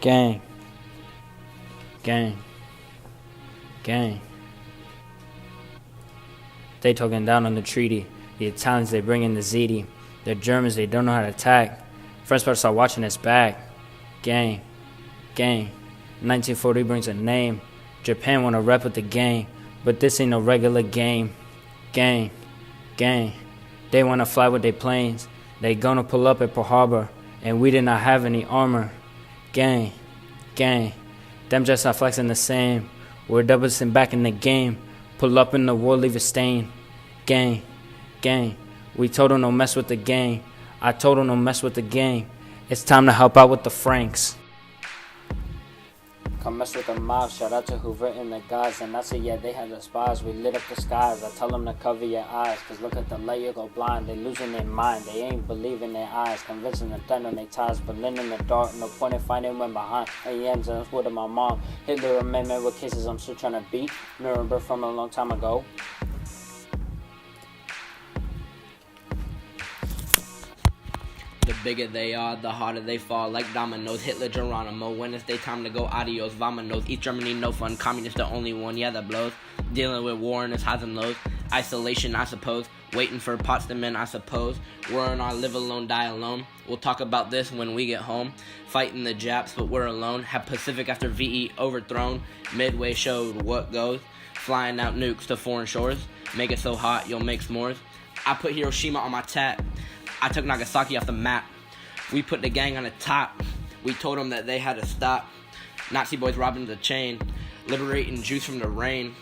Gang, gang, gang. They talking down on the treaty. The Italians, they bring in the ZD. The Germans, they don't know how to attack. French better start watching us back. Gang, gang. 1940 brings a name. Japan wanna rep with the gang, but this ain't no regular game. Gang, gang. They wanna fly with their planes. They gonna pull up at Pearl Harbor, and we did not have any armor. Gang, gang. Them just not flexing the same. We're doubling back in the game. Pull up in the war, leave a stain. Gang, gang. We told them don't mess with the gang. I told them don't mess with the gang. It's time to help out with the Franks. Come mess with the mob, shout out to Hoover and the guys. And I say, yeah, they had the spies, we lit up the skies. I tell them to cover your eyes, cause look at the light, you go blind. They losing their mind, they ain't believing their eyes. Convincing them thin on their ties, but in the dark, no point in finding when behind. AMs and with my mom. Hitler amendment with cases I'm still trying to beat. Nuremberg from a long time ago. The bigger they are, the harder they fall, like dominoes. Hitler, Geronimo, when it's their time to go, adios, vamonos. East Germany, no fun, communist the only one, yeah, that blows. Dealing with war and its highs and lows. Isolation, I suppose. Waiting for Potsdam, I suppose. We're in our live alone, die alone. We'll talk about this when we get home. Fighting the Japs, but we're alone. Have Pacific after VE overthrown. Midway showed what goes. Flying out nukes to foreign shores. Make it so hot, you'll make s'mores. I put Hiroshima on my tat. I took Nagasaki off the map. We put the gang on the top. We told them that they had to stop. Nazi boys robbing the chain. Liberating Jews from the rain.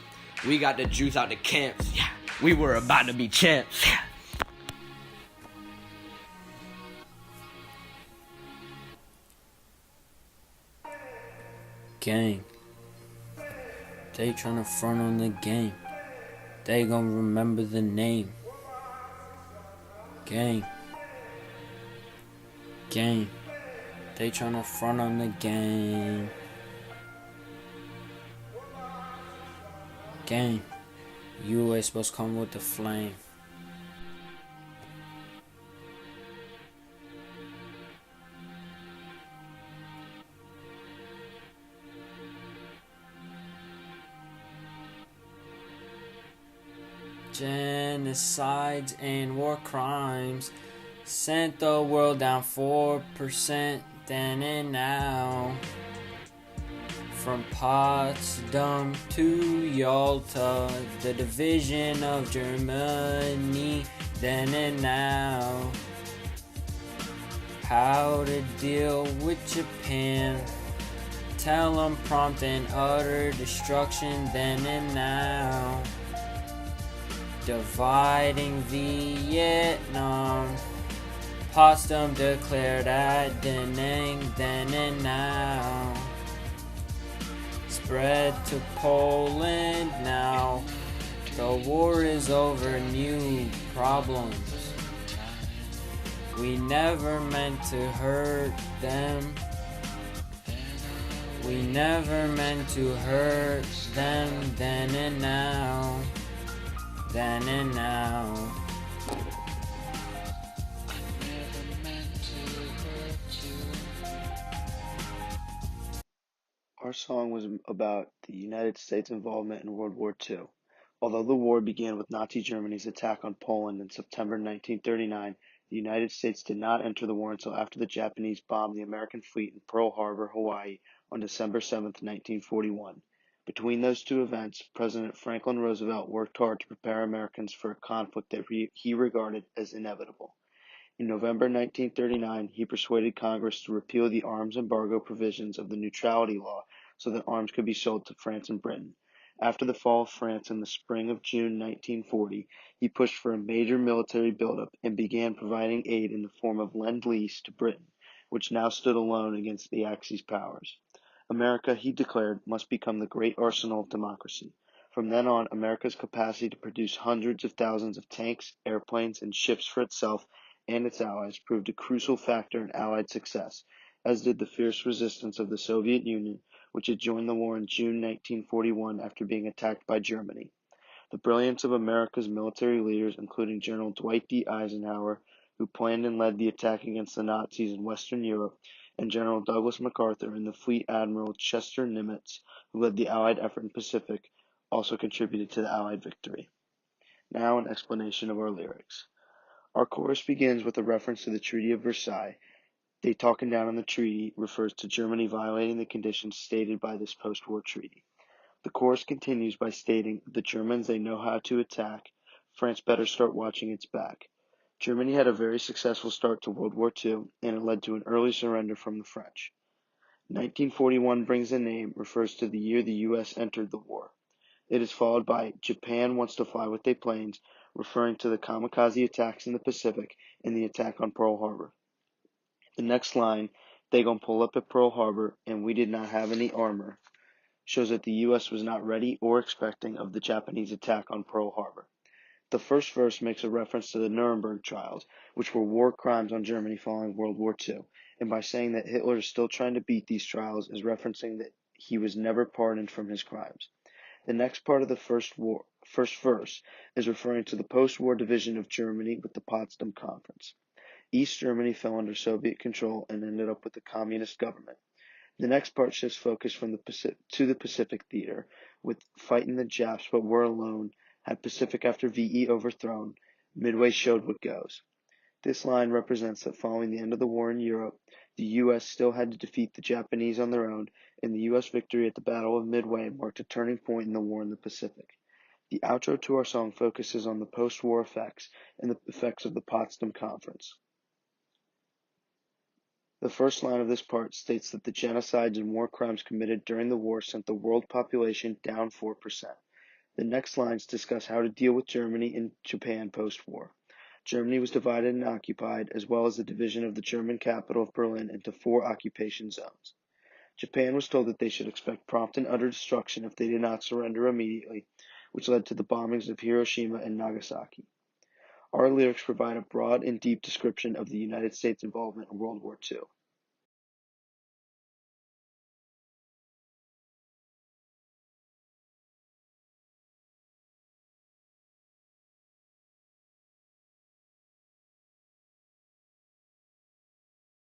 We got the Jews out the camps. Yeah, we were about to be champs. Yeah. Gang. They tryna front on the game. They gon' remember the name. Gang. Gang. They tryna front on the gang. Gang. You always supposed to come with the flame. Genocides and war crimes sent the world down 4% then and now. From Potsdam to Yalta, the division of Germany then and now. How to deal with Japan. Tell them prompt and utter destruction then and now. Dividing Vietnam. Potsdam declared at Da Nang then and now. Spread to Poland now. The war is over, new problems. We never meant to hurt them. We never meant to hurt them then and now. Then and now. Our song was about the United States' involvement in World War II. Although the war began with Nazi Germany's attack on Poland in September 1939, the United States did not enter the war until after the Japanese bombed the American fleet in Pearl Harbor, Hawaii on December 7, 1941. Between those two events, President Franklin Roosevelt worked hard to prepare Americans for a conflict that he regarded as inevitable. In November 1939, he persuaded Congress to repeal the arms embargo provisions of the neutrality law so that arms could be sold to France and Britain. After the fall of France in the spring of June 1940, he pushed for a major military buildup and began providing aid in the form of Lend-Lease to Britain, which now stood alone against the Axis powers. America, he declared, must become the great arsenal of democracy. From then on, America's capacity to produce hundreds of thousands of tanks, airplanes, and ships for itself and its allies proved a crucial factor in Allied success, as did the fierce resistance of the Soviet Union, which had joined the war in June 1941 after being attacked by Germany. The brilliance of America's military leaders, including General Dwight D. Eisenhower, who planned and led the attack against the Nazis in Western Europe, and General Douglas MacArthur and the Fleet Admiral Chester Nimitz, who led the Allied effort in the Pacific, also contributed to the Allied victory. Now an explanation of our lyrics. Our chorus begins with a reference to the Treaty of Versailles. They talking down on the treaty refers to Germany violating the conditions stated by this post-war treaty. The chorus continues by stating, the Germans, they know how to attack. France better start watching its back. Germany had a very successful start to World War II, and it led to an early surrender from the French. 1941 brings a name, refers to the year the U.S. entered the war. It is followed by Japan wants to fly with their planes, referring to the kamikaze attacks in the Pacific and the attack on Pearl Harbor. The next line, they gon' pull up at Pearl Harbor, and we did not have any armor, shows that the U.S. was not ready or expecting of the Japanese attack on Pearl Harbor. The first verse makes a reference to the Nuremberg trials, which were war crimes on Germany following World War II, and by saying that Hitler is still trying to beat these trials is referencing that he was never pardoned from his crimes. The next part of the first verse is referring to the post-war division of Germany with the Potsdam Conference. East Germany fell under Soviet control and ended up with the communist government. The next part shifts focus from the Pacific theater, with fighting the Japs but were alone, had Pacific after VE overthrown, Midway showed what goes. This line represents that following the end of the war in Europe, the U.S. still had to defeat the Japanese on their own, and the U.S. victory at the Battle of Midway marked a turning point in the war in the Pacific. The outro to our song focuses on the post-war effects and the effects of the Potsdam Conference. The first line of this part states that the genocides and war crimes committed during the war sent the world population down 4%. The next lines discuss how to deal with Germany and Japan post-war. Germany was divided and occupied, as well as the division of the German capital of Berlin into 4 occupation zones. Japan was told that they should expect prompt and utter destruction if they did not surrender immediately, which led to the bombings of Hiroshima and Nagasaki. Our lyrics provide a broad and deep description of the United States' involvement in World War II.